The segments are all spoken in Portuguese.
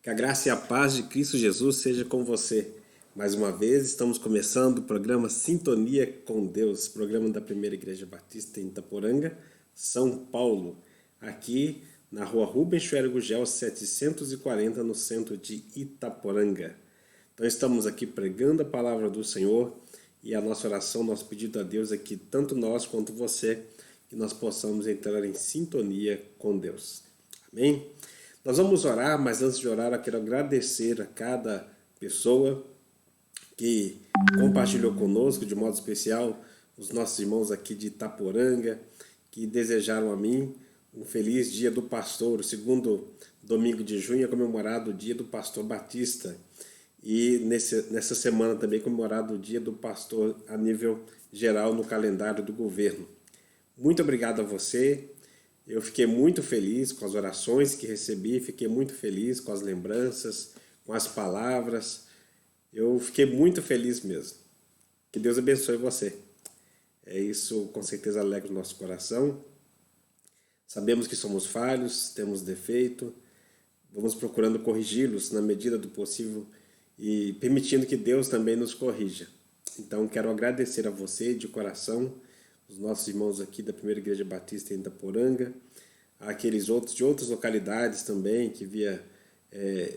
Que a graça e a paz de Cristo Jesus seja com você. Mais uma vez, estamos começando o programa Sintonia com Deus, programa da Primeira Igreja Batista em Itaporanga, São Paulo, aqui na rua Rubens Schwer Gugel 740, no centro de Itaporanga. Então estamos aqui pregando a palavra do Senhor e a nossa oração, nosso pedido a Deus é que tanto nós quanto você, que nós possamos entrar em sintonia com Deus. Amém? Nós vamos orar, mas antes de orar eu quero agradecer a cada pessoa que compartilhou conosco, de modo especial, os nossos irmãos aqui de Itaporanga, que desejaram a mim um feliz dia do pastor. O segundo domingo de junho é comemorado o dia do pastor Batista. E nessa semana também é comemorado o dia do pastor a nível geral no calendário do governo. Muito obrigado a você. Eu fiquei muito feliz com as orações que recebi, fiquei muito feliz com as lembranças, com as palavras. Eu fiquei muito feliz mesmo. Que Deus abençoe você. Isso com certeza alegra o nosso coração. Sabemos que somos falhos, temos defeito, vamos procurando corrigi-los na medida do possível e permitindo que Deus também nos corrija. Então quero agradecer a você de coração, os nossos irmãos aqui da Primeira Igreja Batista em Itaporanga, aqueles outros de outras localidades também que via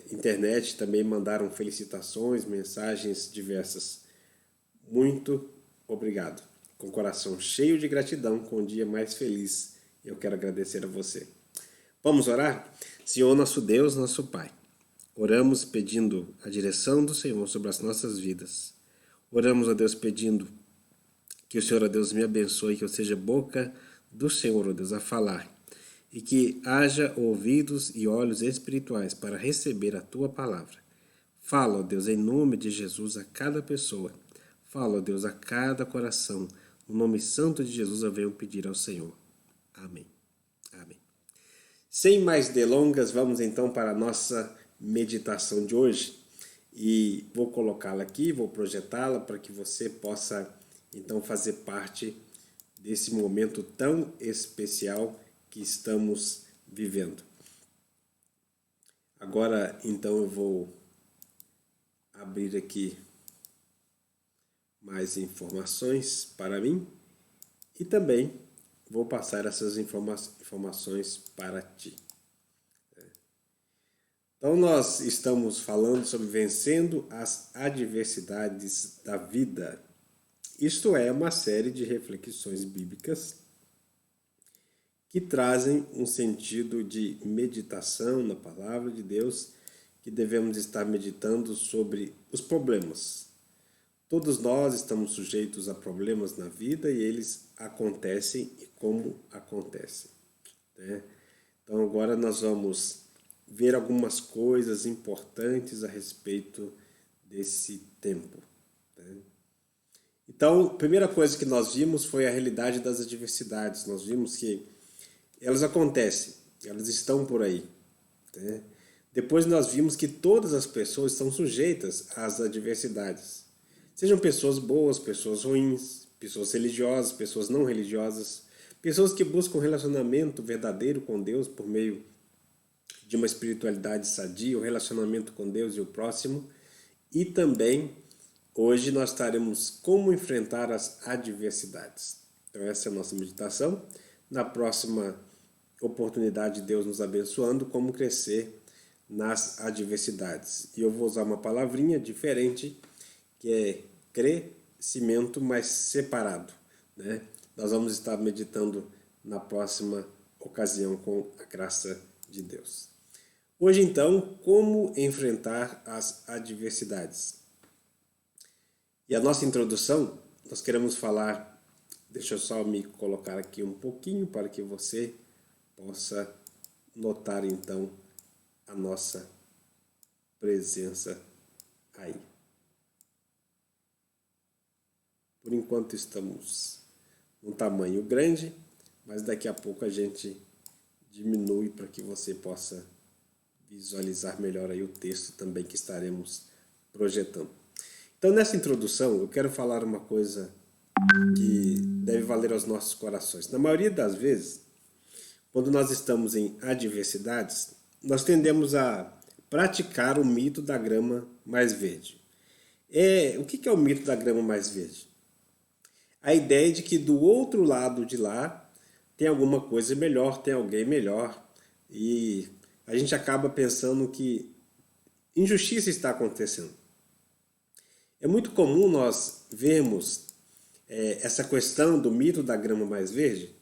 internet também mandaram felicitações, mensagens diversas. Muito obrigado. Com o coração cheio de gratidão, com o dia mais feliz, eu quero agradecer a você. Vamos orar? Senhor, nosso Deus, nosso Pai, oramos pedindo a direção do Senhor sobre as nossas vidas. Oramos a Deus pedindo que o Senhor, ó Deus, me abençoe, que eu seja boca do Senhor, ó Deus, a falar. E que haja ouvidos e olhos espirituais para receber a Tua palavra. Fala, ó Deus, em nome de Jesus a cada pessoa. Fala, ó Deus, a cada coração. No nome santo de Jesus eu venho pedir ao Senhor. Amém. Amém. Sem mais delongas, vamos então para a nossa meditação de hoje. E vou colocá-la aqui, vou projetá-la para que você possa então fazer parte desse momento tão especial que estamos vivendo. Agora, então, eu vou abrir aqui mais informações para mim e também vou passar essas informações para ti. Então, nós estamos falando sobre vencendo as adversidades da vida. Isto é uma série de reflexões bíblicas que trazem um sentido de meditação na palavra de Deus, que devemos estar meditando sobre os problemas. Todos nós estamos sujeitos a problemas na vida e eles acontecem e como acontecem, né? Então agora nós vamos ver algumas coisas importantes a respeito desse tempo, né? Então, a primeira coisa que nós vimos foi a realidade das adversidades. Nós vimos que elas acontecem, elas estão por aí, né? Depois nós vimos que todas as pessoas estão sujeitas às adversidades. Sejam pessoas boas, pessoas ruins, pessoas religiosas, pessoas não religiosas, pessoas que buscam um relacionamento verdadeiro com Deus por meio de uma espiritualidade sadia, o relacionamento com Deus e o próximo. E também, hoje nós estaremos como enfrentar as adversidades. Então essa é a nossa meditação. Na próxima oportunidade, Deus nos abençoando, como crescer nas adversidades. E eu vou usar uma palavrinha diferente, que é crescimento, mas separado, né? Nós vamos estar meditando na próxima ocasião com a graça de Deus. Hoje, então, como enfrentar as adversidades? E a nossa introdução, nós queremos falar, deixa eu só me colocar aqui um pouquinho para que você possa notar então a nossa presença aí. Por enquanto estamos num tamanho grande, mas daqui a pouco a gente diminui para que você possa visualizar melhor aí o texto também que estaremos projetando. Então, nessa introdução, eu quero falar uma coisa que deve valer aos nossos corações. Na maioria das vezes, quando nós estamos em adversidades, nós tendemos a praticar o mito da grama mais verde. O que é o mito da grama mais verde? A ideia de que do outro lado de lá tem alguma coisa melhor, tem alguém melhor, e a gente acaba pensando que injustiça está acontecendo. É muito comum nós vermos essa questão do mito da grama mais verde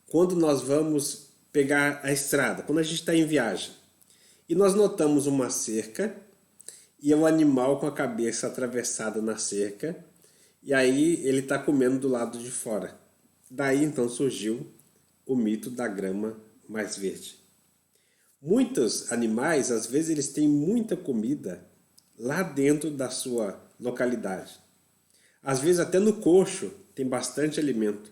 quando nós vamos pegar a estrada, quando a gente está em viagem. E nós notamos uma cerca e é um animal com a cabeça atravessada na cerca, e aí ele está comendo do lado de fora. Daí então surgiu o mito da grama mais verde. Muitos animais, às vezes, eles têm muita comida lá dentro da sua localidade. Às vezes até no coxo tem bastante alimento,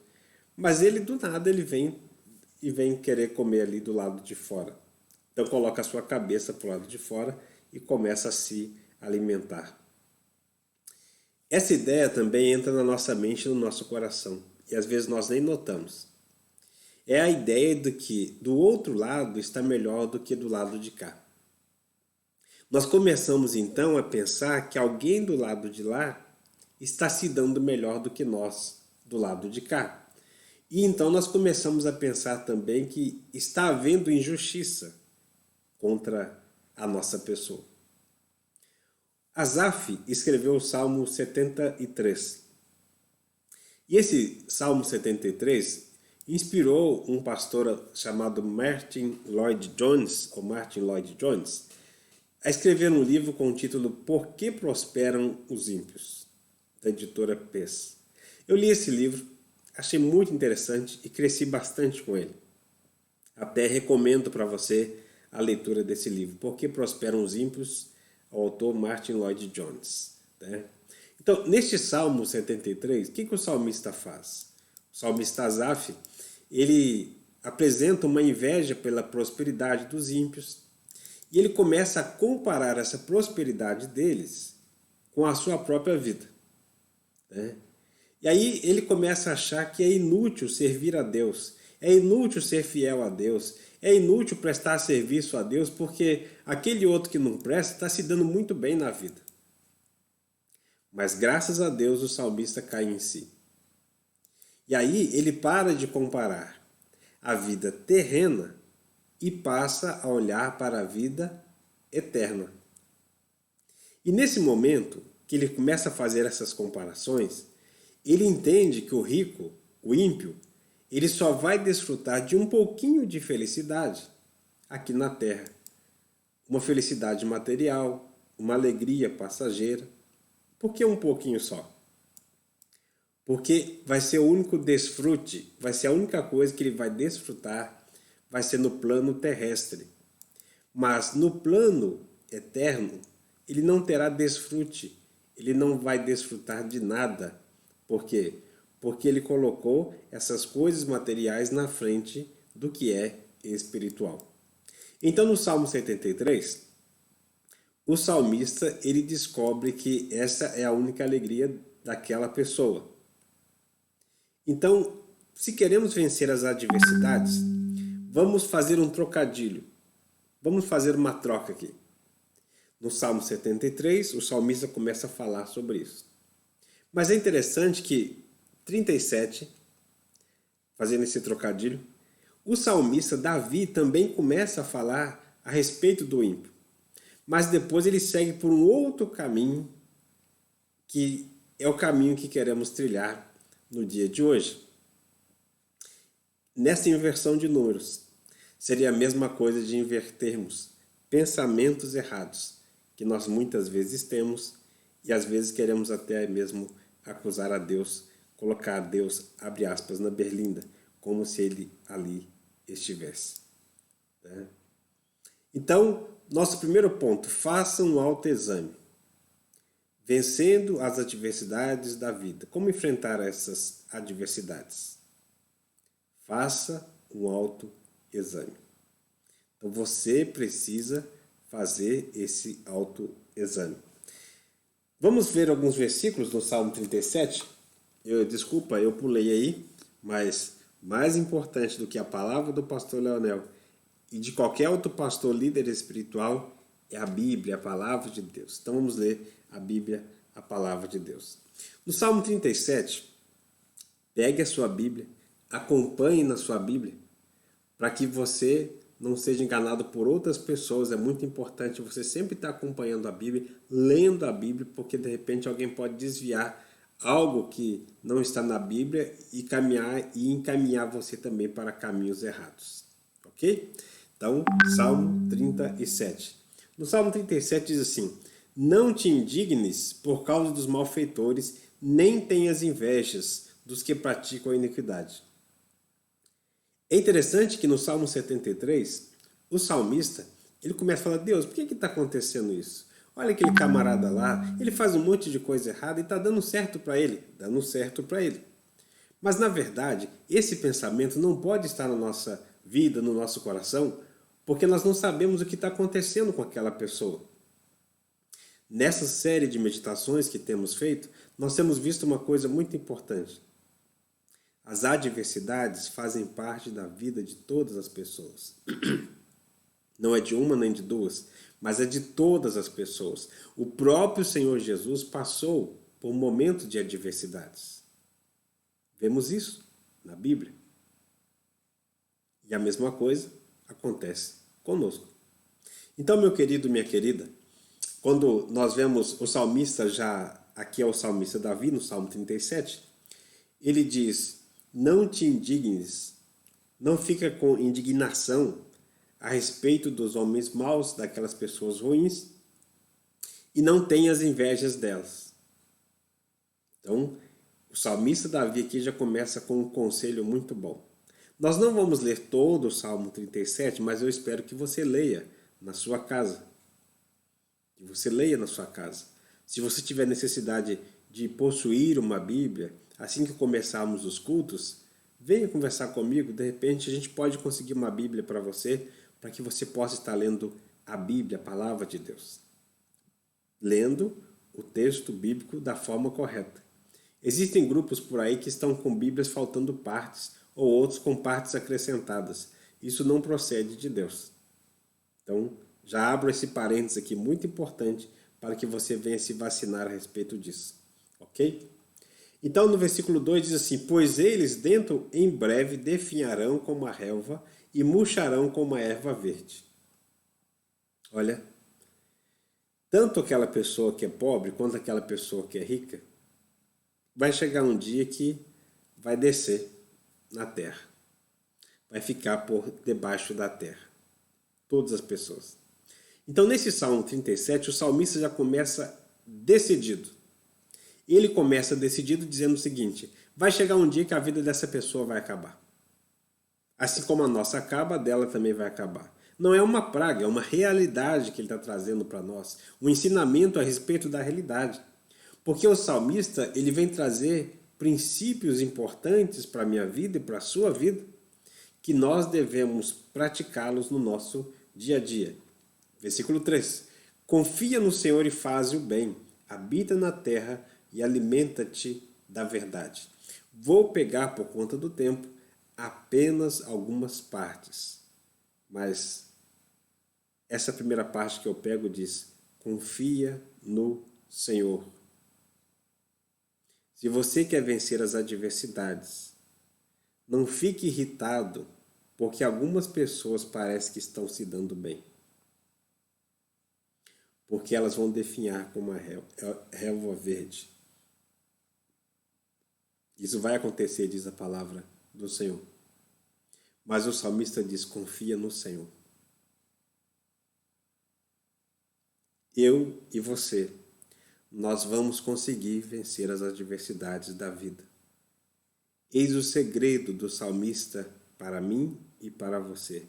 mas ele do nada ele vem querer comer ali do lado de fora. Então coloca a sua cabeça para o lado de fora e começa a se alimentar. Essa ideia também entra na nossa mente e no nosso coração, e às vezes nós nem notamos. É a ideia de que do outro lado está melhor do que do lado de cá. Nós começamos então a pensar que alguém do lado de lá está se dando melhor do que nós do lado de cá. E então nós começamos a pensar também que está havendo injustiça contra a nossa pessoa. Asaf escreveu o Salmo 73. E esse Salmo 73 inspirou um pastor chamado Martyn Lloyd-Jones, a escrever um livro com o título Por que Prosperam os Ímpios, da editora Pes. Eu li esse livro, achei muito interessante e cresci bastante com ele. Até recomendo para você a leitura desse livro, Por que Prosperam os Ímpios, ao autor Martyn Lloyd-Jones. Né? Então, neste Salmo 73, o que o salmista faz? O salmista Asaf, ele apresenta uma inveja pela prosperidade dos ímpios e ele começa a comparar essa prosperidade deles com a sua própria vida. Né? E aí ele começa a achar que é inútil servir a Deus, é inútil ser fiel a Deus, é inútil prestar serviço a Deus porque aquele outro que não presta está se dando muito bem na vida. Mas graças a Deus o salmista cai em si. E aí ele para de comparar a vida terrena e passa a olhar para a vida eterna. E nesse momento que ele começa a fazer essas comparações, ele entende que o rico, o ímpio, ele só vai desfrutar de um pouquinho de felicidade aqui na terra. Uma felicidade material, uma alegria passageira. Por que um pouquinho só? Porque vai ser o único desfrute, vai ser a única coisa que ele vai desfrutar, vai ser no plano terrestre. Mas no plano eterno, ele não terá desfrute, ele não vai desfrutar de nada. Por quê? Porque ele colocou essas coisas materiais na frente do que é espiritual. Então no Salmo 73, o salmista ele descobre que essa é a única alegria daquela pessoa. Então, se queremos vencer as adversidades, vamos fazer um trocadilho. Vamos fazer uma troca aqui. No Salmo 73, o salmista começa a falar sobre isso. Mas é interessante que 37, fazendo esse trocadilho, o salmista Davi também começa a falar a respeito do ímpio. Mas depois ele segue por um outro caminho, que é o caminho que queremos trilhar no dia de hoje. Nessa inversão de números, seria a mesma coisa de invertermos pensamentos errados, que nós muitas vezes temos, e às vezes queremos até mesmo acusar a Deus, colocar a Deus, abre aspas, na berlinda, como se ele ali estivesse. Né? Então, nosso primeiro ponto, faça um autoexame. Vencendo as adversidades da vida. Como enfrentar essas adversidades? Faça um autoexame. Então, você precisa fazer esse autoexame. Vamos ver alguns versículos no Salmo 37? Desculpa, eu pulei aí, mas mais importante do que a palavra do pastor Leonel e de qualquer outro pastor líder espiritual é a Bíblia, a palavra de Deus. Então vamos ler a Bíblia, a palavra de Deus. No Salmo 37, pegue a sua Bíblia, acompanhe na sua Bíblia, para que você não seja enganado por outras pessoas. É muito importante você sempre estar acompanhando a Bíblia, lendo a Bíblia, porque de repente alguém pode desviar algo que não está na Bíblia e encaminhar você também para caminhos errados. Ok? Então, Salmo 37. No Salmo 37 diz assim: não te indignes por causa dos malfeitores, nem tenhas invejas dos que praticam a iniquidade. É interessante que no Salmo 73, o salmista, ele começa a falar: Deus, por que está acontecendo isso? Olha aquele camarada lá, ele faz um monte de coisa errada e está dando certo para ele. Dando certo para ele. Mas, na verdade, esse pensamento não pode estar na nossa vida, no nosso coração, porque nós não sabemos o que está acontecendo com aquela pessoa. Nessa série de meditações que temos feito, nós temos visto uma coisa muito importante. As adversidades fazem parte da vida de todas as pessoas. Não é de uma nem de duas, mas é de todas as pessoas. O próprio Senhor Jesus passou por momentos de adversidades. Vemos isso na Bíblia. E a mesma coisa acontece conosco. Então, meu querido, minha querida, quando nós vemos o salmista aqui é o salmista Davi, no Salmo 37, ele diz: não te indignes, não fica com indignação a respeito dos homens maus, daquelas pessoas ruins, e não tenhas invejas delas. Então, o salmista Davi aqui já começa com um conselho muito bom. Nós não vamos ler todo o Salmo 37, mas eu espero que você leia na sua casa. Que você leia na sua casa. Se você tiver necessidade de possuir uma Bíblia, assim que começarmos os cultos, venha conversar comigo. De repente a gente pode conseguir uma Bíblia para você, para que você possa estar lendo a Bíblia, a palavra de Deus. Lendo o texto bíblico da forma correta. Existem grupos por aí que estão com Bíblias faltando partes, ou outros com partes acrescentadas. Isso não procede de Deus. Então, já abro esse parênteses aqui muito importante para que você venha se vacinar a respeito disso. Ok? Então, no versículo 2 diz assim: pois eles dentro em breve definharão como a relva e murcharão como a erva verde. Olha, tanto aquela pessoa que é pobre quanto aquela pessoa que é rica, vai chegar um dia que vai descer na terra. Vai ficar por debaixo da terra. Todas as pessoas. Então, nesse Salmo 37, o salmista já começa decidido. Ele começa decidido dizendo o seguinte: vai chegar um dia que a vida dessa pessoa vai acabar. Assim como a nossa acaba, a dela também vai acabar. Não é uma praga, é uma realidade que ele está trazendo para nós. Um ensinamento a respeito da realidade. Porque o salmista, ele vem trazer princípios importantes para a minha vida e para a sua vida, que nós devemos praticá-los no nosso dia a dia. Versículo 3. Confia no Senhor e faze o bem. Habita na terra e alimenta-te da verdade. Vou pegar por conta do tempo apenas algumas partes. Mas essa primeira parte que eu pego diz: confia no Senhor. Se você quer vencer as adversidades, não fique irritado porque algumas pessoas parecem que estão se dando bem. Porque elas vão definhar como a relva verde. Isso vai acontecer, diz a palavra do Senhor. Mas o salmista diz: confia no Senhor. Eu e você, nós vamos conseguir vencer as adversidades da vida. Eis o segredo do salmista para mim e para você: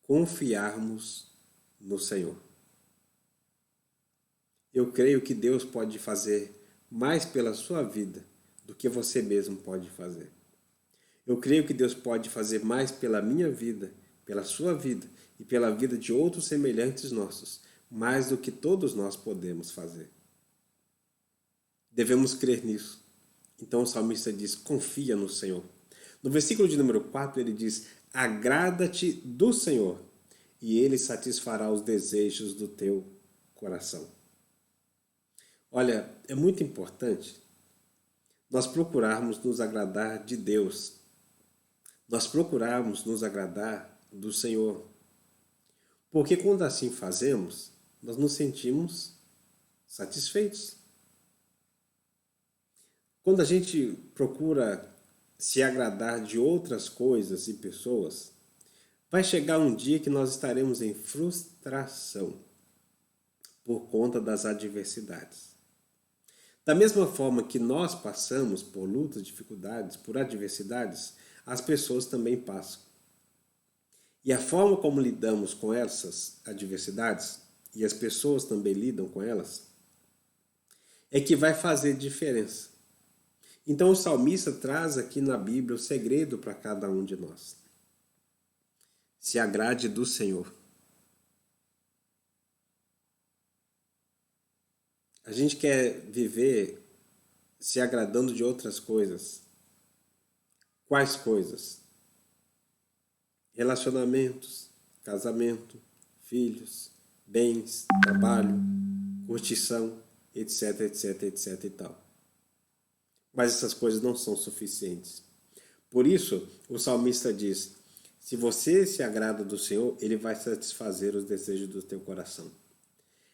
confiarmos no Senhor. Eu creio que Deus pode fazer mais pela sua vida do que você mesmo pode fazer. Eu creio que Deus pode fazer mais pela minha vida, pela sua vida e pela vida de outros semelhantes nossos, mais do que todos nós podemos fazer. Devemos crer nisso. Então o salmista diz: confia no Senhor. No versículo de número 4 ele diz: agrada-te do Senhor, e Ele satisfará os desejos do teu coração. Olha, é muito importante nós procurarmos nos agradar de Deus, nós procurarmos nos agradar do Senhor. Porque quando assim fazemos, nós nos sentimos satisfeitos. Quando a gente procura se agradar de outras coisas e pessoas, vai chegar um dia que nós estaremos em frustração por conta das adversidades. Da mesma forma que nós passamos por lutas, dificuldades, por adversidades, as pessoas também passam. E a forma como lidamos com essas adversidades, e as pessoas também lidam com elas, é que vai fazer diferença. Então o salmista traz aqui na Bíblia o segredo para cada um de nós. Se agrade do Senhor. A gente quer viver se agradando de outras coisas. Quais coisas? Relacionamentos, casamento, filhos, bens, trabalho, curtição, etc, etc, etc e tal. Mas essas coisas não são suficientes. Por isso, o salmista diz, se você se agrada do Senhor, Ele vai satisfazer os desejos do teu coração.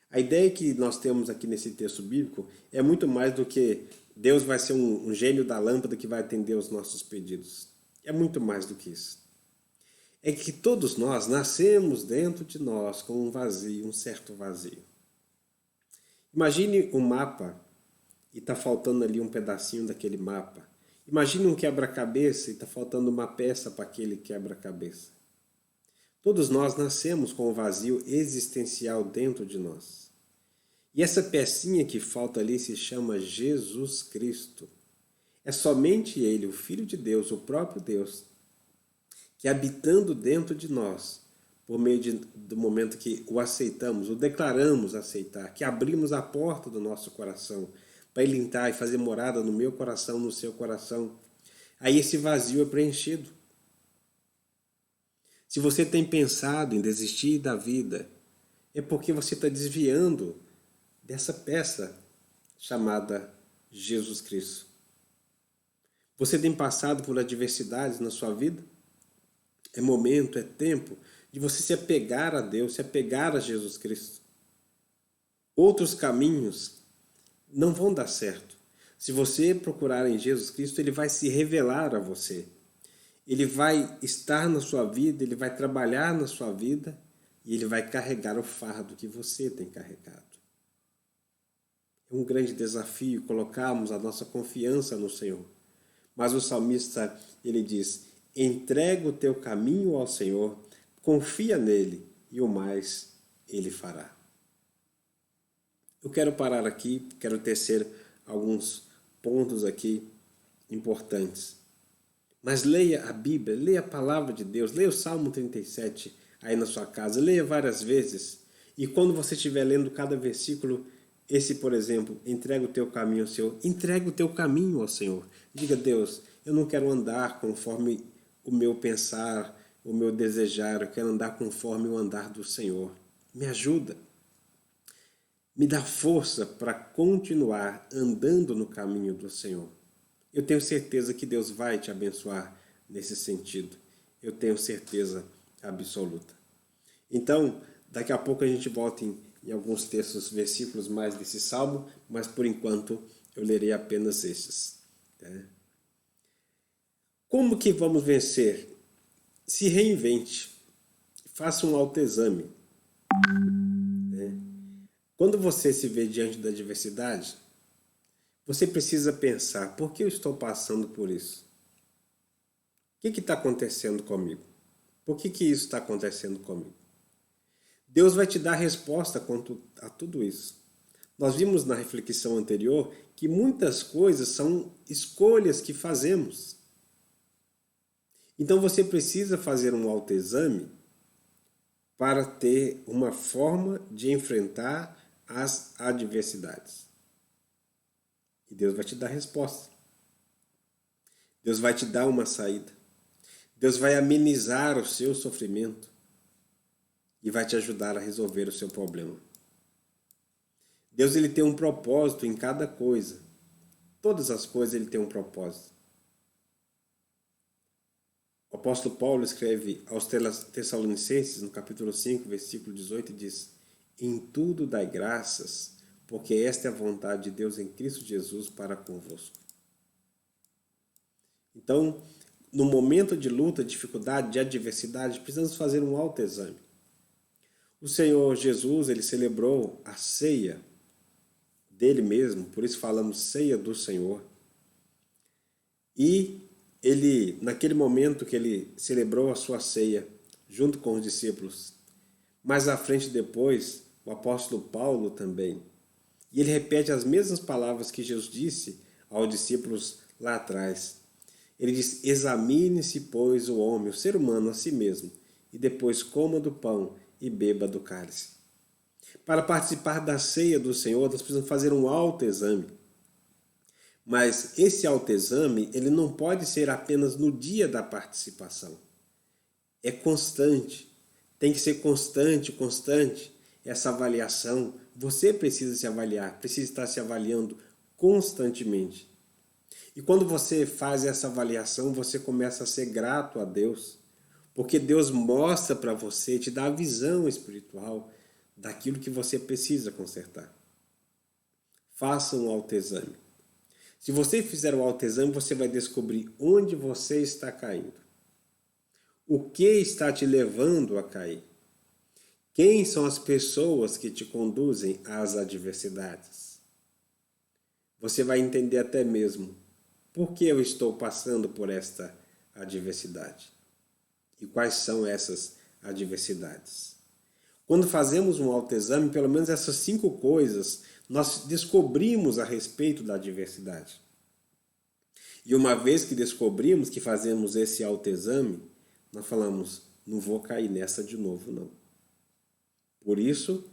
A ideia que nós temos aqui nesse texto bíblico é muito mais do que Deus vai ser um gênio da lâmpada que vai atender os nossos pedidos. É muito mais do que isso. É que todos nós nascemos dentro de nós com um vazio, um certo vazio. Imagine um mapa e está faltando ali um pedacinho daquele mapa. Imagine um quebra-cabeça e está faltando uma peça para aquele quebra-cabeça. Todos nós nascemos com um vazio existencial dentro de nós. E essa pecinha que falta ali se chama Jesus Cristo. É somente Ele, o Filho de Deus, o próprio Deus, que habitando dentro de nós, por meio do momento que o aceitamos, o declaramos aceitar, que abrimos a porta do nosso coração para Ele entrar e fazer morada no meu coração, no seu coração, aí esse vazio é preenchido. Se você tem pensado em desistir da vida, é porque você está desviando dessa peça chamada Jesus Cristo. Você tem passado por adversidades na sua vida? É momento, é tempo de você se apegar a Deus, se apegar a Jesus Cristo. Outros caminhos não vão dar certo. Se você procurar em Jesus Cristo, Ele vai se revelar a você. Ele vai estar na sua vida, Ele vai trabalhar na sua vida e Ele vai carregar o fardo que você tem carregado. É um grande desafio colocarmos a nossa confiança no Senhor. Mas o salmista, ele diz, entrega o teu caminho ao Senhor, confia nele e o mais Ele fará. Eu quero parar aqui, quero tecer alguns pontos aqui importantes. Mas leia a Bíblia, leia a palavra de Deus, leia o Salmo 37 aí na sua casa, leia várias vezes. E quando você estiver lendo cada versículo, esse, por exemplo, entrega o teu caminho ao Senhor, entrega o teu caminho ao Senhor. Diga, Deus, eu não quero andar conforme o meu pensar, o meu desejar, eu quero andar conforme o andar do Senhor. Me ajuda. Me dá força para continuar andando no caminho do Senhor. Eu tenho certeza que Deus vai te abençoar nesse sentido. Eu tenho certeza absoluta. Então, daqui a pouco a gente volta em alguns textos, versículos mais desse salmo, mas por enquanto eu lerei apenas estes. Tá? Como que vamos vencer? Se reinvente. Faça um autoexame. Quando você se vê diante da adversidade, você precisa pensar, por que eu estou passando por isso? O que está acontecendo comigo? Por que isso está acontecendo comigo? Deus vai te dar resposta quanto a tudo isso. Nós vimos na reflexão anterior que muitas coisas são escolhas que fazemos. Então você precisa fazer um autoexame para ter uma forma de enfrentar as adversidades. E Deus vai te dar resposta. Deus vai te dar uma saída. Deus vai amenizar o seu sofrimento. e vai te ajudar a resolver o seu problema. Deus ele tem um propósito em cada coisa. Todas as coisas ele tem um propósito. O apóstolo Paulo escreve aos Tessalonicenses, no capítulo 5, versículo 18, e diz: em tudo dai graças, porque esta é a vontade de Deus em Cristo Jesus para convosco. Então, no momento de luta, dificuldade, de adversidade, precisamos fazer um autoexame. O Senhor Jesus, ele celebrou a ceia dele mesmo, por isso falamos ceia do Senhor. E ele, naquele momento que ele celebrou a sua ceia, junto com os discípulos, mais à frente depois, o apóstolo Paulo também, e ele repete as mesmas palavras que Jesus disse aos discípulos lá atrás. Ele diz: examine-se, pois, o homem, o ser humano, a si mesmo, e depois coma do pão e beba do cálice. Para participar da ceia do Senhor, nós precisamos fazer um autoexame. Mas esse autoexame, ele não pode ser apenas no dia da participação. É constante. Tem que ser constante essa avaliação. Você precisa se avaliar, precisa estar se avaliando constantemente. E quando você faz essa avaliação, você começa a ser grato a Deus, porque Deus mostra para você, te dá a visão espiritual daquilo que você precisa consertar. Faça um autoexame. Se você fizer o autoexame, você vai descobrir onde você está caindo. O que está te levando a cair? Quem são as pessoas que te conduzem às adversidades? Você vai entender até mesmo por que eu estou passando por esta adversidade. E quais são essas adversidades? Quando fazemos um autoexame, pelo menos essas 5 coisas nós descobrimos a respeito da adversidade. E uma vez que descobrimos que fazemos esse autoexame, nós falamos: não vou cair nessa de novo, não. Por isso,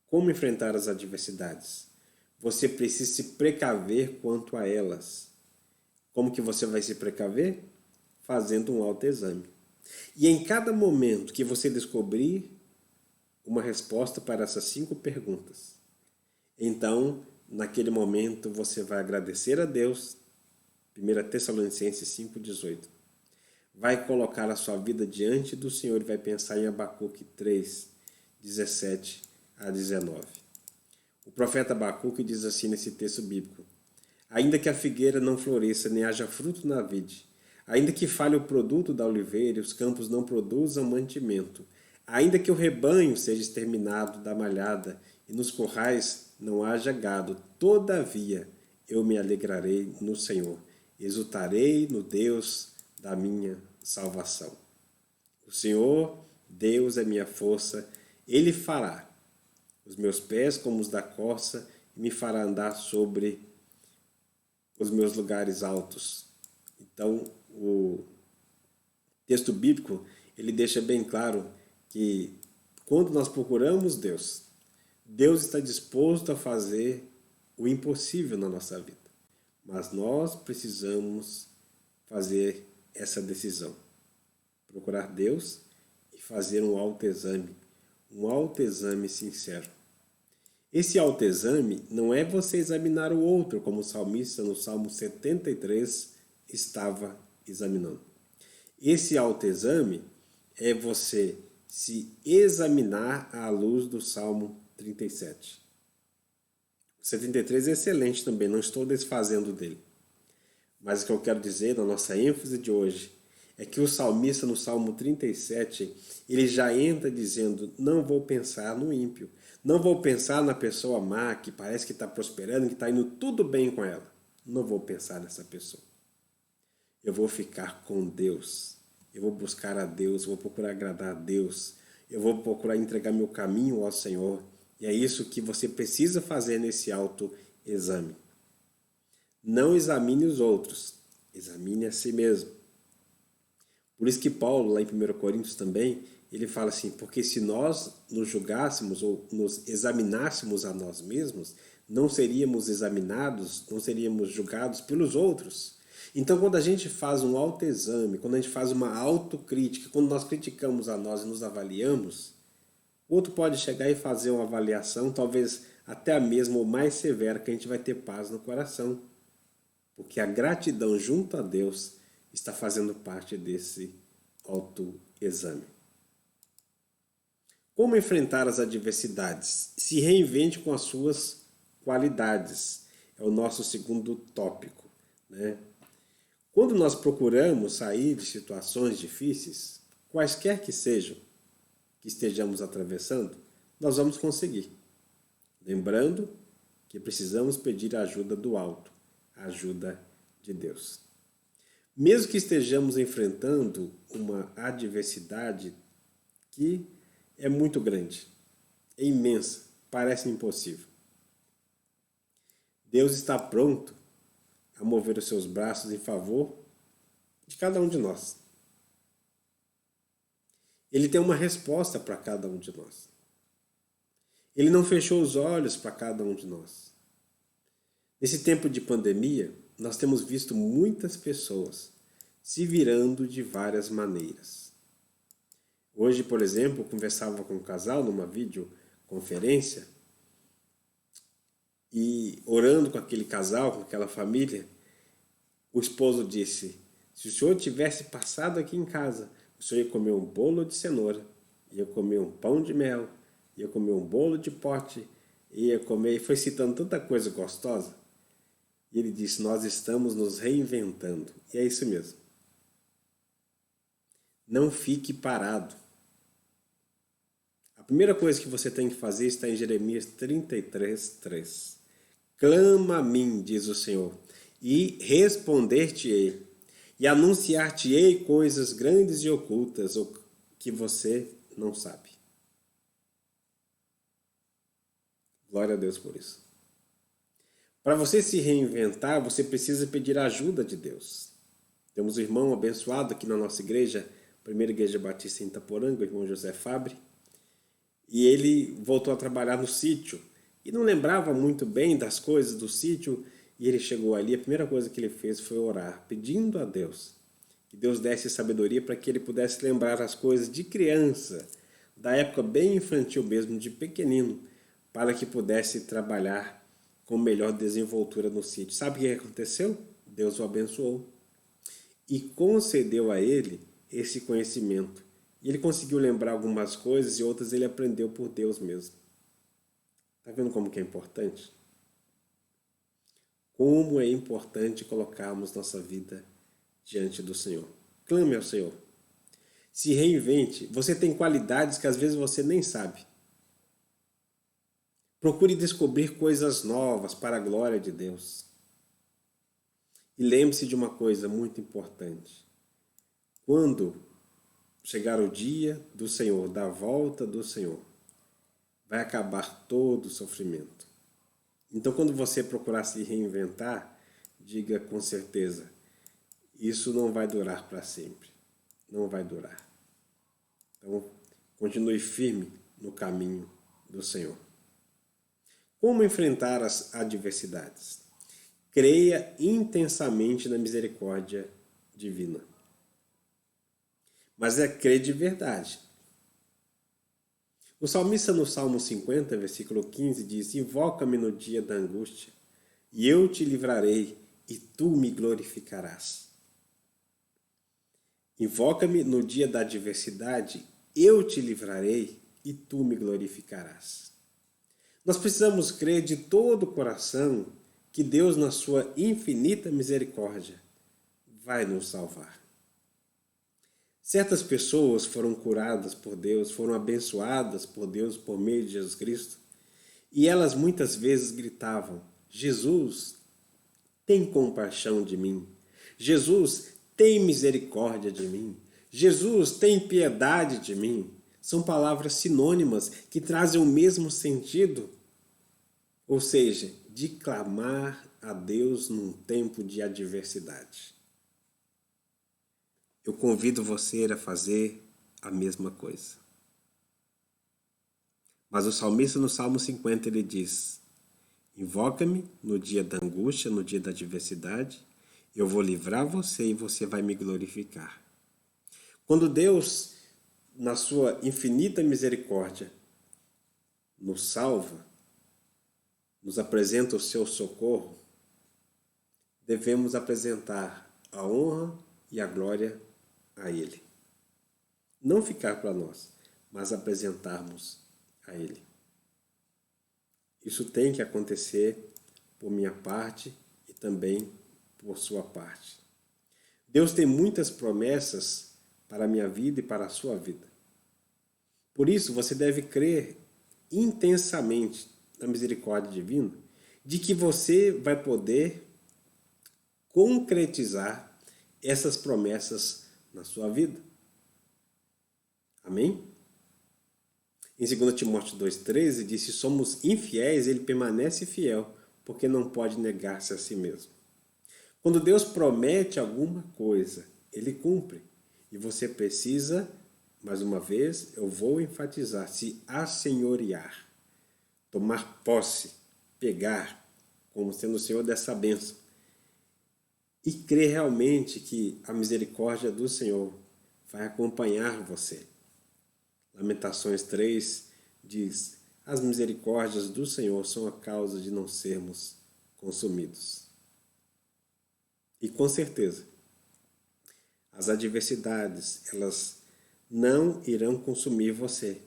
como enfrentar as adversidades? Você precisa se precaver quanto a elas. Como que você vai se precaver? Fazendo um autoexame. E em cada momento que você descobrir uma resposta para essas 5 perguntas, então, naquele momento, você vai agradecer a Deus, 1 Tessalonicenses 5,18. Vai colocar a sua vida diante do Senhor e vai pensar em Abacuque 3, 17 a 19. O profeta Abacuque diz assim nesse texto bíblico: ainda que a figueira não floresça, nem haja fruto na vide, ainda que falhe o produto da oliveira e os campos não produzam mantimento, ainda que o rebanho seja exterminado da malhada e nos currais não haja gado, todavia eu me alegrarei no Senhor, exultarei no Deus da minha salvação. O Senhor, Deus é minha força, Ele fará os meus pés como os da corça e me fará andar sobre os meus lugares altos. Então, o texto bíblico, ele deixa bem claro que quando nós procuramos Deus, Deus está disposto a fazer o impossível na nossa vida. Mas nós precisamos fazer essa decisão. Procurar Deus e fazer um autoexame sincero. Esse autoexame não é você examinar o outro, como o salmista no Salmo 73 estava examinando. Esse autoexame é você se examinar à luz do Salmo 37. O 73 é excelente também, não estou desfazendo dele. Mas o que eu quero dizer, na nossa ênfase de hoje, é que o salmista no Salmo 37, ele já entra dizendo: não vou pensar no ímpio, não vou pensar na pessoa má, que parece que está prosperando, que está indo tudo bem com ela. Não vou pensar nessa pessoa. Eu vou ficar com Deus, eu vou buscar a Deus, eu vou procurar agradar a Deus, eu vou procurar entregar meu caminho ao Senhor. E é isso que você precisa fazer nesse autoexame. Não examine os outros, examine a si mesmo. Por isso que Paulo, lá em 1 Coríntios também, ele fala assim: porque se nós nos julgássemos ou nos examinássemos a nós mesmos, não seríamos examinados, não seríamos julgados pelos outros. Então, quando a gente faz um autoexame, quando a gente faz uma autocrítica, quando nós criticamos a nós e nos avaliamos, o outro pode chegar e fazer uma avaliação, talvez até a mesma ou mais severa, que a gente vai ter paz no coração. Porque a gratidão junto a Deus está fazendo parte desse autoexame. Como enfrentar as adversidades? Se reinvente com as suas qualidades. É o nosso segundo tópico, né? Quando nós procuramos sair de situações difíceis, quaisquer que sejam, que estejamos atravessando, nós vamos conseguir. Lembrando que precisamos pedir a ajuda do alto, a ajuda de Deus. Mesmo que estejamos enfrentando uma adversidade que é muito grande, é imensa, parece impossível. Deus está pronto a mover os seus braços em favor de cada um de nós. Ele tem uma resposta para cada um de nós. Ele não fechou os olhos para cada um de nós. Nesse tempo de pandemia, nós temos visto muitas pessoas se virando de várias maneiras. Hoje, por exemplo, eu conversava com um casal numa videoconferência e orando com aquele casal, com aquela família, o esposo disse: se o senhor tivesse passado aqui em casa, o senhor ia comer um bolo de cenoura, ia comer um pão de mel, ia comer um bolo de pote, ia comer, e foi citando tanta coisa gostosa. E ele disse: nós estamos nos reinventando. E é isso mesmo. Não fique parado. A primeira coisa que você tem que fazer está em Jeremias 33:3. Clama a mim, diz o Senhor, e responder-te-ei, e anunciar-te-ei coisas grandes e ocultas que você não sabe. Glória a Deus por isso. Para você se reinventar, você precisa pedir a ajuda de Deus. Temos um irmão abençoado aqui na nossa igreja, Primeira Igreja Batista em Itaporanga, o irmão José Fabre, e ele voltou a trabalhar no sítio e não lembrava muito bem das coisas do sítio, e ele chegou ali, a primeira coisa que ele fez foi orar, pedindo a Deus que Deus desse sabedoria para que ele pudesse lembrar as coisas de criança, da época bem infantil mesmo, de pequenino, para que pudesse trabalhar com melhor desenvoltura no sítio. Sabe o que aconteceu? Deus o abençoou e concedeu a ele esse conhecimento. E ele conseguiu lembrar algumas coisas e outras ele aprendeu por Deus mesmo. Está vendo como que é importante? Como é importante colocarmos nossa vida diante do Senhor. Clame ao Senhor. Se reinvente. Você tem qualidades que às vezes você nem sabe. Procure descobrir coisas novas para a glória de Deus. E lembre-se de uma coisa muito importante. Quando chegar o dia do Senhor, da volta do Senhor, vai acabar todo o sofrimento. Então, quando você procurar se reinventar, diga com certeza, isso não vai durar para sempre. Não vai durar. Então, continue firme no caminho do Senhor. Como enfrentar as adversidades? Creia intensamente na misericórdia divina. Mas é crer de verdade. O salmista no Salmo 50, versículo 15, diz: invoca-me no dia da angústia, e eu te livrarei, e tu me glorificarás. Invoca-me no dia da adversidade, eu te livrarei, e tu me glorificarás. Nós precisamos crer de todo o coração que Deus, na sua infinita misericórdia, vai nos salvar. Certas pessoas foram curadas por Deus, foram abençoadas por Deus por meio de Jesus Cristo, e elas muitas vezes gritavam: Jesus, tem compaixão de mim. Jesus, tem misericórdia de mim. Jesus, tem piedade de mim. São palavras sinônimas que trazem o mesmo sentido, ou seja, de clamar a Deus num tempo de adversidade. Eu convido você a fazer a mesma coisa. Mas o salmista no Salmo 50 ele diz: invoca-me no dia da angústia, no dia da adversidade, eu vou livrar você e você vai me glorificar. Quando Deus, na sua infinita misericórdia, nos salva, nos apresenta o seu socorro, devemos apresentar a honra e a glória a Ele. Não ficar para nós, mas apresentarmos a Ele. Isso tem que acontecer por minha parte e também por sua parte. Deus tem muitas promessas para a minha vida e para a sua vida. Por isso, você deve crer intensamente na misericórdia divina, de que você vai poder concretizar essas promessas na sua vida. Amém? Em 2 Timóteo 2,13 diz: se somos infiéis, ele permanece fiel, porque não pode negar-se a si mesmo. Quando Deus promete alguma coisa, Ele cumpre. E você precisa, mais uma vez, eu vou enfatizar, se assenhorear, tomar posse, pegar, como sendo o Senhor dessa bênção. E crer realmente que a misericórdia do Senhor vai acompanhar você. Lamentações 3 diz: as misericórdias do Senhor são a causa de não sermos consumidos. E com certeza, as adversidades, elas não irão consumir você,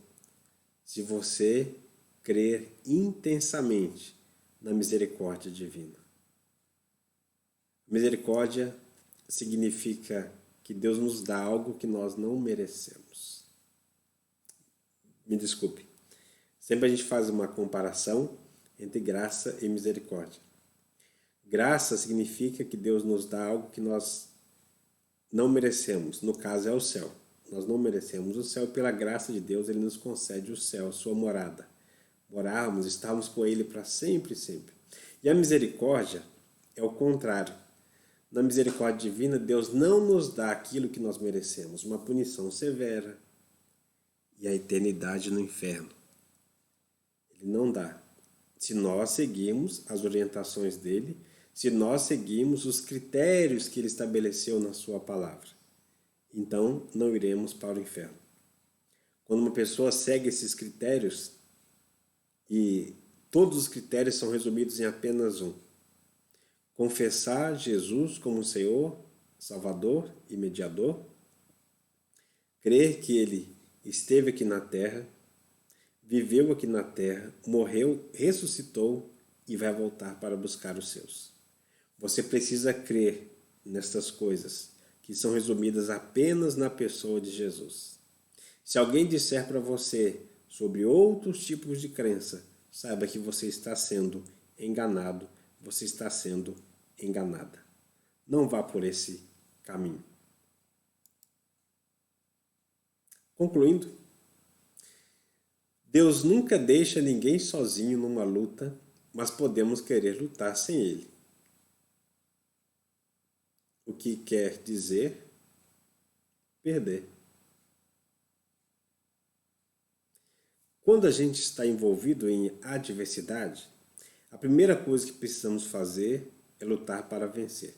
se você crer intensamente na misericórdia divina. Misericórdia significa que Deus nos dá algo que nós não merecemos. Me desculpe. Sempre a gente faz uma comparação entre graça e misericórdia. Graça significa que Deus nos dá algo que nós não merecemos. No caso é o céu. Nós não merecemos o céu e pela graça de Deus Ele nos concede o céu, a sua morada. Morarmos, estarmos com Ele para sempre e sempre. E a misericórdia é o contrário. Na misericórdia divina, Deus não nos dá aquilo que nós merecemos, uma punição severa e a eternidade no inferno. Ele não dá. Se nós seguirmos as orientações dele, se nós seguirmos os critérios que ele estabeleceu na sua palavra, então não iremos para o inferno. Quando uma pessoa segue esses critérios, e todos os critérios são resumidos em apenas um: confessar Jesus como Senhor, Salvador e Mediador, crer que Ele esteve aqui na terra, viveu aqui na terra, morreu, ressuscitou e vai voltar para buscar os seus. Você precisa crer nestas coisas, que são resumidas apenas na pessoa de Jesus. Se alguém disser para você sobre outros tipos de crença, saiba que você está sendo enganado, você está sendo enganada. Não vá por esse caminho. Concluindo, Deus nunca deixa ninguém sozinho numa luta, mas podemos querer lutar sem Ele. O que quer dizer perder. Quando a gente está envolvido em adversidade, a primeira coisa que precisamos fazer é lutar para vencer.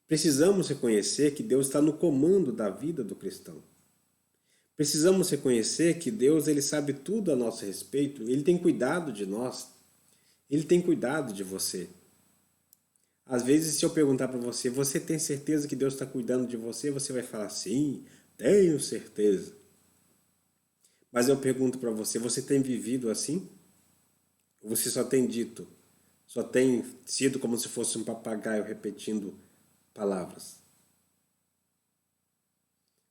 Precisamos reconhecer que Deus está no comando da vida do cristão. Precisamos reconhecer que Deus ele sabe tudo a nosso respeito, Ele tem cuidado de nós, Ele tem cuidado de você. Às vezes, se eu perguntar para você, você tem certeza que Deus está cuidando de você? Você vai falar, sim, tenho certeza. Mas eu pergunto para você, você tem vivido assim? Ou você só tem dito, só tem sido como se fosse um papagaio repetindo palavras?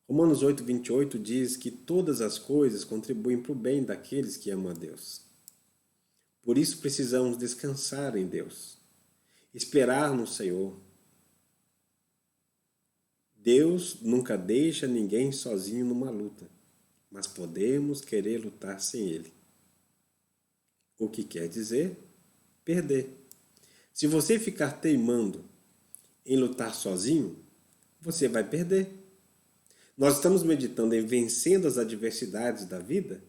Romanos 8:28 diz que todas as coisas contribuem para o bem daqueles que amam a Deus. Por isso precisamos descansar em Deus, esperar no Senhor. Deus nunca deixa ninguém sozinho numa luta, mas podemos querer lutar sem Ele. O que quer dizer perder. Se você ficar teimando em lutar sozinho, você vai perder. Nós estamos meditando em vencendo as adversidades da vida,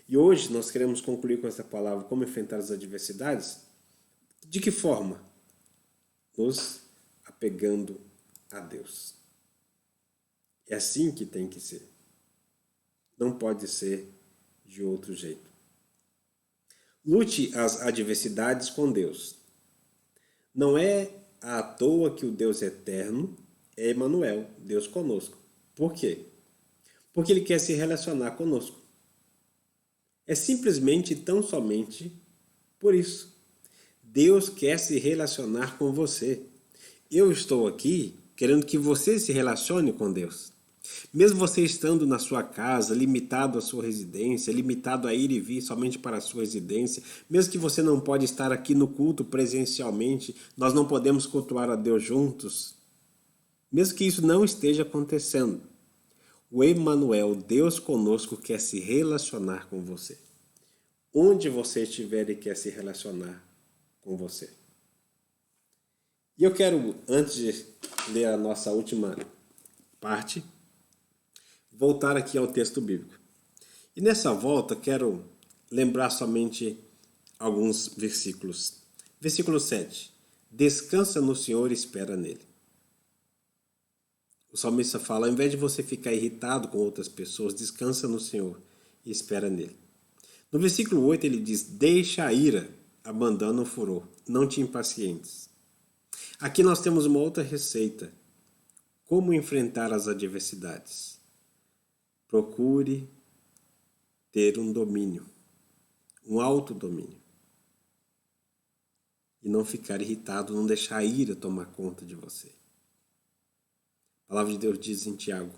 e hoje nós queremos concluir com essa palavra, como enfrentar as adversidades. De que forma? nos apegando a Deus. É assim que tem que ser. Não pode ser de outro jeito. Lute as adversidades com Deus. Não é à toa que o Deus eterno é Emanuel, Deus conosco. Por quê? Porque Ele quer se relacionar conosco. É simplesmente e tão somente por isso. Deus quer se relacionar com você. Eu estou aqui querendo que você se relacione com Deus. Mesmo você estando na sua casa, limitado à sua residência, limitado a ir e vir somente para a sua residência, mesmo que você não pode estar aqui no culto presencialmente, nós não podemos cultuar a Deus juntos, mesmo que isso não esteja acontecendo, o Emanuel, Deus conosco, quer se relacionar com você. Onde você estiver, Ele quer se relacionar com você. E eu quero, antes de ler a nossa última parte, voltar aqui ao texto bíblico. E nessa volta quero lembrar somente alguns versículos. Versículo 7. Descansa no Senhor e espera nele. O salmista fala, ao invés de você ficar irritado com outras pessoas, descansa no Senhor e espera nele. No versículo 8 ele diz, deixa a ira, abandona o furor, não te impacientes. Aqui nós temos uma outra receita. Como enfrentar as adversidades? Procure ter um domínio, um autodomínio. E não ficar irritado, não deixar a ira tomar conta de você. A palavra de Deus diz em Tiago,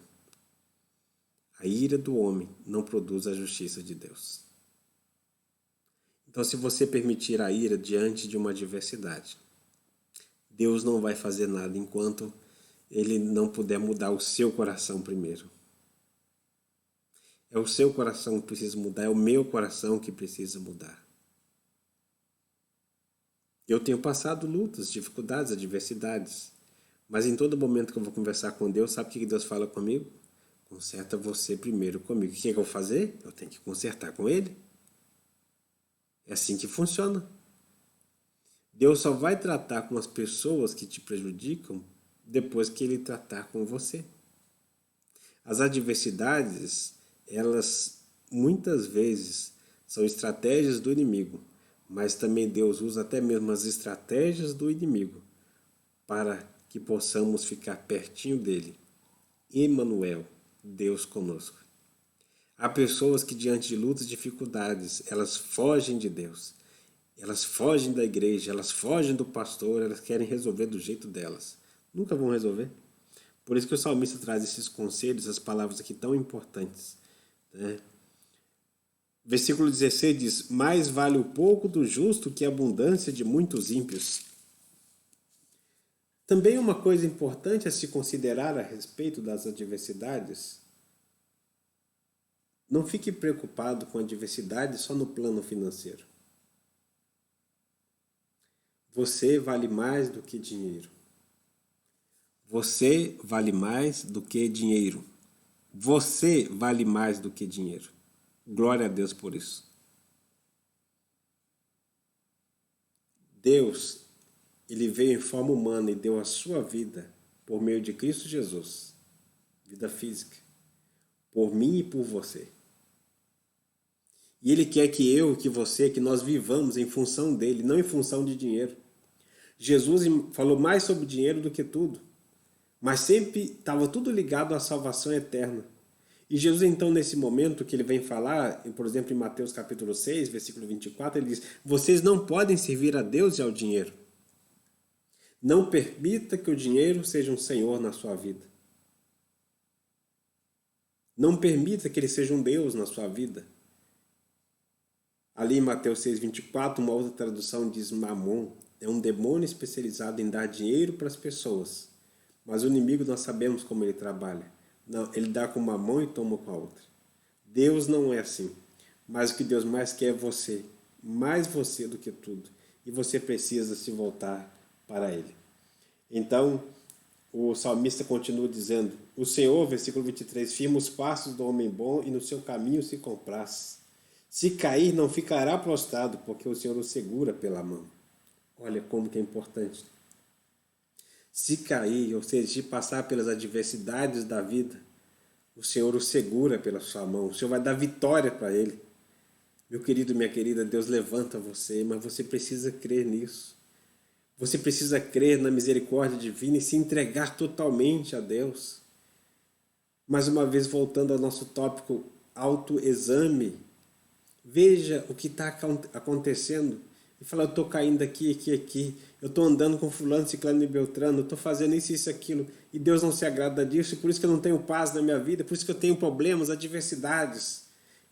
a ira do homem não produz a justiça de Deus. Então, se você permitir a ira diante de uma adversidade, Deus não vai fazer nada enquanto Ele não puder mudar o seu coração primeiro. É o seu coração que precisa mudar, é o meu coração que precisa mudar. Eu tenho passado lutas, dificuldades, adversidades, mas em todo momento que eu vou conversar com Deus, sabe o que Deus fala comigo? Conserta você primeiro comigo. O que eu vou fazer? Eu tenho que consertar com Ele. É assim que funciona. Deus só vai tratar com as pessoas que te prejudicam depois que Ele tratar com você. As adversidades, elas muitas vezes são estratégias do inimigo, mas também Deus usa até mesmo as estratégias do inimigo para que possamos ficar pertinho dele. Emanuel, Deus conosco. Há pessoas que diante de lutas e dificuldades, elas fogem de Deus. Elas fogem da igreja, elas fogem do pastor, elas querem resolver do jeito delas. Nunca vão resolver. Por isso que o salmista traz esses conselhos, as palavras aqui tão importantes. Né? Versículo 16 diz, mais vale o pouco do justo que a abundância de muitos ímpios. Também uma coisa importante a se considerar a respeito das adversidades, não fique preocupado com a adversidade só no plano financeiro. Você vale mais do que dinheiro. Você vale mais do que dinheiro. Você vale mais do que dinheiro. Glória a Deus por isso. Deus, Ele veio em forma humana e deu a sua vida por meio de Cristo Jesus. Vida física. Por mim e por você. E Ele quer que eu, que você, que nós vivamos em função dEle, não em função de dinheiro. Jesus falou mais sobre dinheiro do que tudo. Mas sempre estava tudo ligado à salvação eterna. E Jesus então nesse momento que ele vem falar, por exemplo em Mateus capítulo 6, versículo 24, ele diz, vocês não podem servir a Deus e ao dinheiro. Não permita que o dinheiro seja um senhor na sua vida. Não permita que ele seja um Deus na sua vida. Ali em Mateus 6, 24, uma outra tradução diz Mamon, é um demônio especializado em dar dinheiro para as pessoas. Mas o inimigo nós sabemos como ele trabalha. Não, ele dá com uma mão e toma com a outra. Deus não é assim. Mas o que Deus mais quer é você. Mais você do que tudo. E você precisa se voltar para Ele. Então, o salmista continua dizendo, o Senhor, versículo 23, firma os passos do homem bom e no seu caminho se compraz. Se cair, não ficará prostrado, porque o Senhor o segura pela mão. Olha como que é importante. Se cair, ou seja, se passar pelas adversidades da vida, o Senhor o segura pela sua mão, o Senhor vai dar vitória para ele. Meu querido, minha querida, Deus levanta você, mas você precisa crer nisso. Você precisa crer na misericórdia divina e se entregar totalmente a Deus. Mais uma vez, voltando ao nosso tópico autoexame, veja o que está acontecendo e fala, eu estou caindo aqui, eu estou andando com fulano, ciclano e beltrano, eu estou fazendo isso, aquilo, e Deus não se agrada disso, e por isso que eu não tenho paz na minha vida, por isso que eu tenho problemas, adversidades.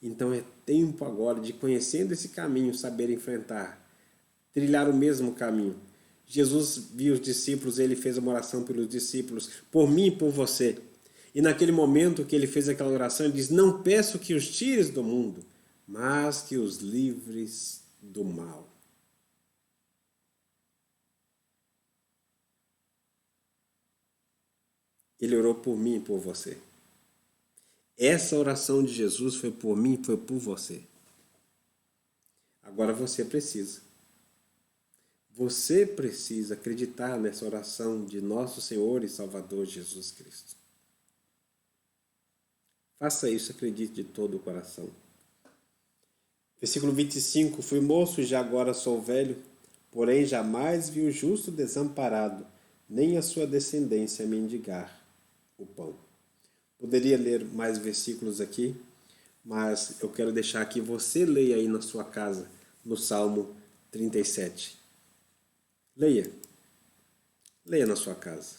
Então é tempo agora de, conhecendo esse caminho, saber enfrentar, trilhar o mesmo caminho. Jesus viu os discípulos, ele fez uma oração pelos discípulos, por mim e por você. E naquele momento que ele fez aquela oração, ele diz, não peço que os tires do mundo, mas que os livres do mal. Ele orou por mim e por você. Essa oração de Jesus foi por mim e foi por você. Agora você precisa. Você precisa acreditar nessa oração de nosso Senhor e Salvador Jesus Cristo. Faça isso, acredite de todo o coração. Versículo 25. Fui moço e já agora sou velho, porém jamais vi o justo desamparado, nem a sua descendência mendigar o pão. Poderia ler mais versículos aqui, mas eu quero deixar que você leia aí na sua casa, no Salmo 37. Leia. Leia na sua casa.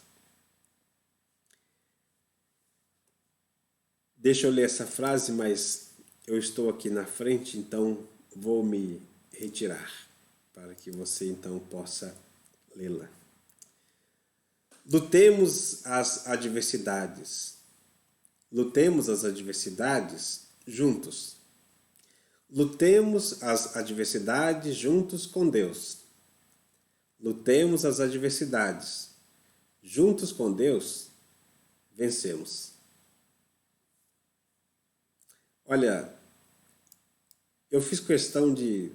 Deixa eu ler essa frase, mas eu estou aqui na frente, então vou me retirar, para que você então possa lê-la. Lutemos as adversidades. Lutemos as adversidades juntos. Lutemos as adversidades juntos com Deus. Lutemos as adversidades. Juntos com Deus, vencemos. Olha, eu fiz questão de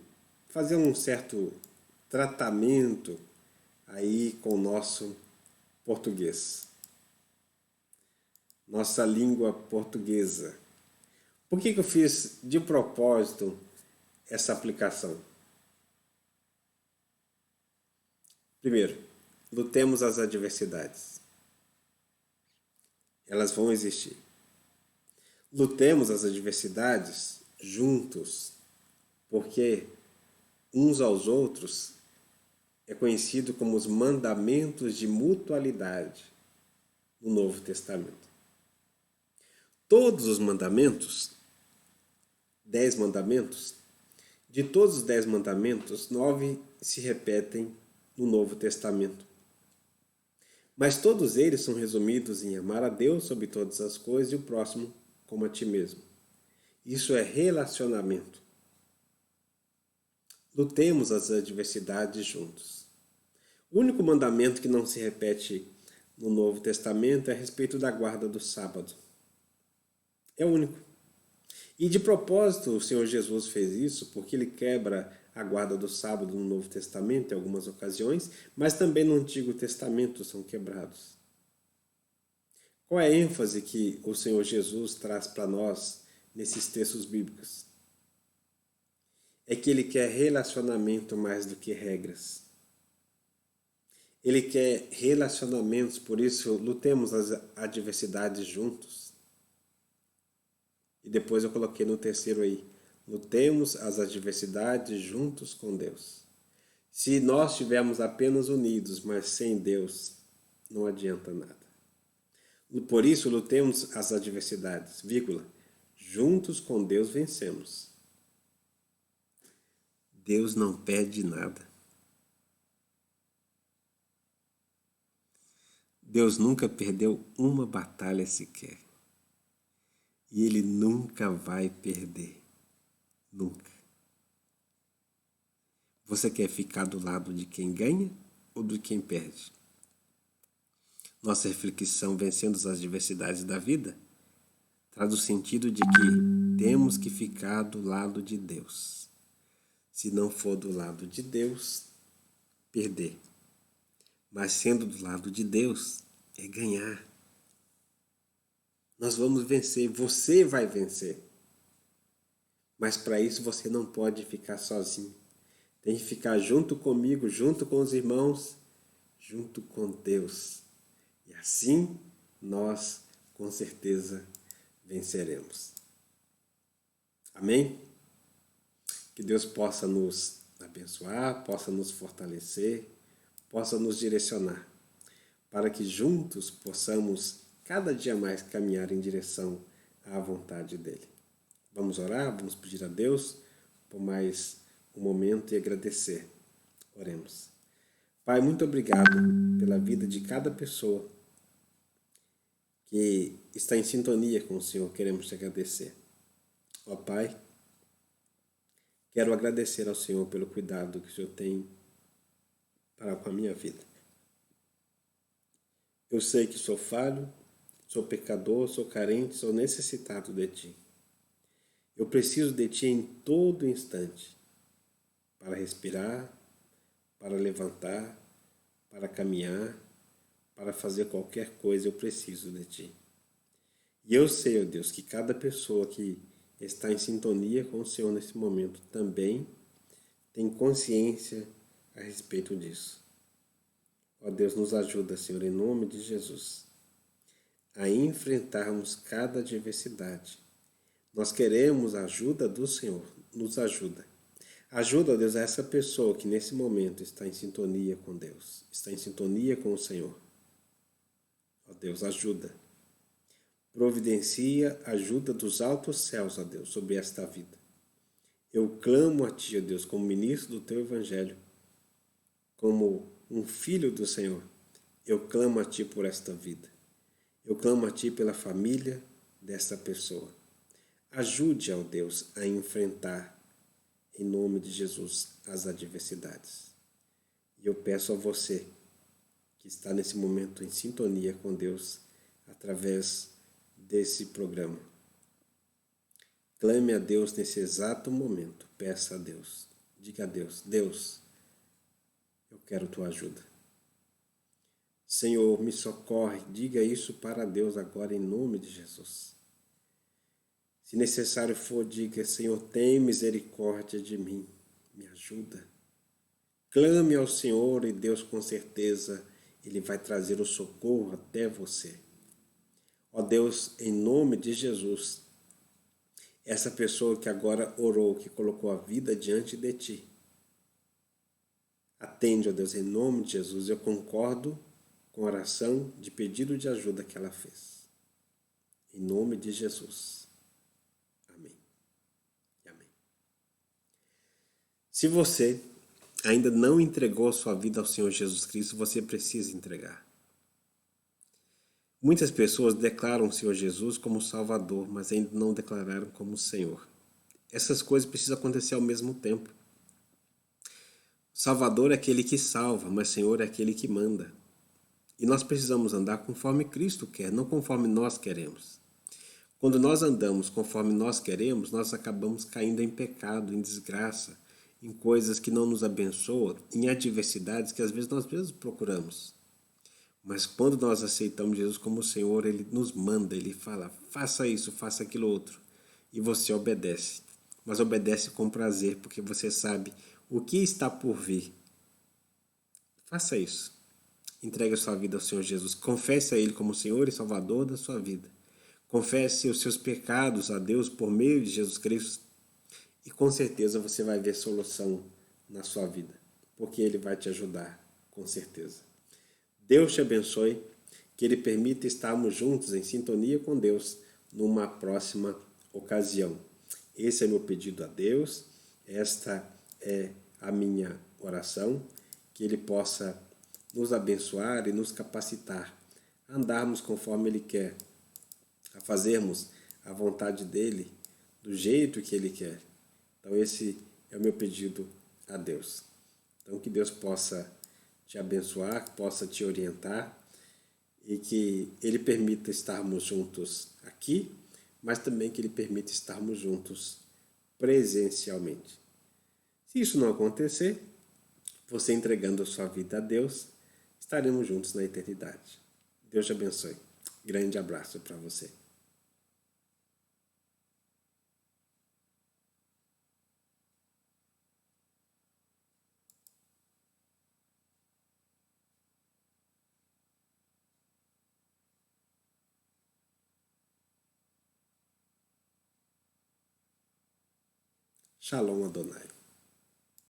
fazer um certo tratamento aí com o nosso português. Nossa língua portuguesa. Por que eu fiz de propósito essa aplicação? Primeiro, lutemos as adversidades. Elas vão existir. Lutemos as adversidades juntos, porque uns aos outros é conhecido como os mandamentos de mutualidade no Novo Testamento. Todos os mandamentos, 10 mandamentos, de todos os 10 mandamentos, 9 se repetem no Novo Testamento. Mas todos eles são resumidos em amar a Deus sobre todas as coisas e o próximo como a ti mesmo. Isso é relacionamento. Lutemos as adversidades juntos. O único mandamento que não se repete no Novo Testamento é a respeito da guarda do sábado. É o único. E de propósito o Senhor Jesus fez isso porque ele quebra a guarda do sábado no Novo Testamento em algumas ocasiões, mas também no Antigo Testamento são quebrados. Qual é a ênfase que o Senhor Jesus traz para nós nesses textos bíblicos? É que ele quer relacionamento mais do que regras. Ele quer relacionamentos, por isso lutemos as adversidades juntos. E depois eu coloquei no terceiro aí, lutemos as adversidades juntos com Deus. Se nós estivermos apenas unidos, mas sem Deus, não adianta nada. Por isso lutemos as adversidades, vírgula, juntos com Deus vencemos. Deus não perde nada. Deus nunca perdeu uma batalha sequer. E Ele nunca vai perder. Nunca. Você quer ficar do lado de quem ganha ou de quem perde? Nossa reflexão vencendo as adversidades da vida traz o sentido de que temos que ficar do lado de Deus. Se não for do lado de Deus, perder. Mas sendo do lado de Deus, é ganhar. Nós vamos vencer, você vai vencer. Mas para isso você não pode ficar sozinho. Tem que ficar junto comigo, junto com os irmãos, junto com Deus. E assim nós, com certeza, venceremos. Amém? Que Deus possa nos abençoar, possa nos fortalecer, possa nos direcionar, para que juntos possamos cada dia mais caminhar em direção à vontade dEle. Vamos orar, vamos pedir a Deus por mais um momento e agradecer. Oremos. Pai, muito obrigado pela vida de cada pessoa que está em sintonia com o Senhor. Queremos te agradecer. Ó Pai, quero agradecer ao Senhor pelo cuidado que o Senhor tem para com a minha vida. Eu sei que sou falho, sou pecador, sou carente, sou necessitado de Ti. Eu preciso de Ti em todo instante, para respirar, para levantar, para caminhar, para fazer qualquer coisa, eu preciso de Ti. E eu sei, ó Deus, que cada pessoa que está em sintonia com o Senhor nesse momento também tem consciência a respeito disso. Ó Deus, nos ajuda, Senhor, em nome de Jesus, a enfrentarmos cada adversidade. Nós queremos a ajuda do Senhor, nos ajuda. Ajuda, ó Deus, a essa pessoa que nesse momento está em sintonia com Deus, está em sintonia com o Senhor. Ó Deus, ajuda. Providencia ajuda dos altos céus, ó Deus, sobre esta vida. Eu clamo a Ti, ó Deus, como ministro do Teu Evangelho, como um filho do Senhor. Eu clamo a Ti por esta vida. Eu clamo a Ti pela família desta pessoa. Ajude, ó Deus, a enfrentar, em nome de Jesus, as adversidades. E eu peço a você, que está nesse momento em sintonia com Deus, através desse programa. Clame a Deus nesse exato momento. Peça a Deus. Diga a Deus: Deus, eu quero Tua ajuda. Senhor, me socorre. Diga isso para Deus agora em nome de Jesus. Se necessário for, diga: Senhor, tem misericórdia de mim. Me ajuda. Clame ao Senhor e Deus com certeza Ele vai trazer o socorro até você. Ó Deus, em nome de Jesus, essa pessoa que agora orou, que colocou a vida diante de Ti, atende, ó Deus, em nome de Jesus. Eu concordo com a oração de pedido de ajuda que ela fez. Em nome de Jesus. Amém. Amém. Se você ainda não entregou sua vida ao Senhor Jesus Cristo, você precisa entregar. Muitas pessoas declaram o Senhor Jesus como Salvador, mas ainda não declararam como Senhor. Essas coisas precisam acontecer ao mesmo tempo. Salvador é aquele que salva, mas Senhor é aquele que manda. E nós precisamos andar conforme Cristo quer, não conforme nós queremos. Quando nós andamos conforme nós queremos, nós acabamos caindo em pecado, em desgraça, em coisas que não nos abençoam, em adversidades que às vezes nós mesmos procuramos. Mas quando nós aceitamos Jesus como Senhor, Ele nos manda, Ele fala: faça isso, faça aquilo outro. E você obedece. Mas obedece com prazer, porque você sabe o que está por vir. Faça isso. Entregue a sua vida ao Senhor Jesus. Confesse a Ele como Senhor e Salvador da sua vida. Confesse os seus pecados a Deus por meio de Jesus Cristo. E com certeza você vai ver solução na sua vida. Porque Ele vai te ajudar, com certeza. Deus te abençoe, que Ele permita estarmos juntos em sintonia com Deus numa próxima ocasião. Esse é meu pedido a Deus, esta é a minha oração, que Ele possa nos abençoar e nos capacitar a andarmos conforme Ele quer, a fazermos a vontade dEle do jeito que Ele quer. Então esse é o meu pedido a Deus. Então que Deus possa te abençoar, que possa te orientar e que Ele permita estarmos juntos aqui, mas também que Ele permita estarmos juntos presencialmente. Se isso não acontecer, você entregando a sua vida a Deus, estaremos juntos na eternidade. Deus te abençoe. Grande abraço para você. Shalom Adonai.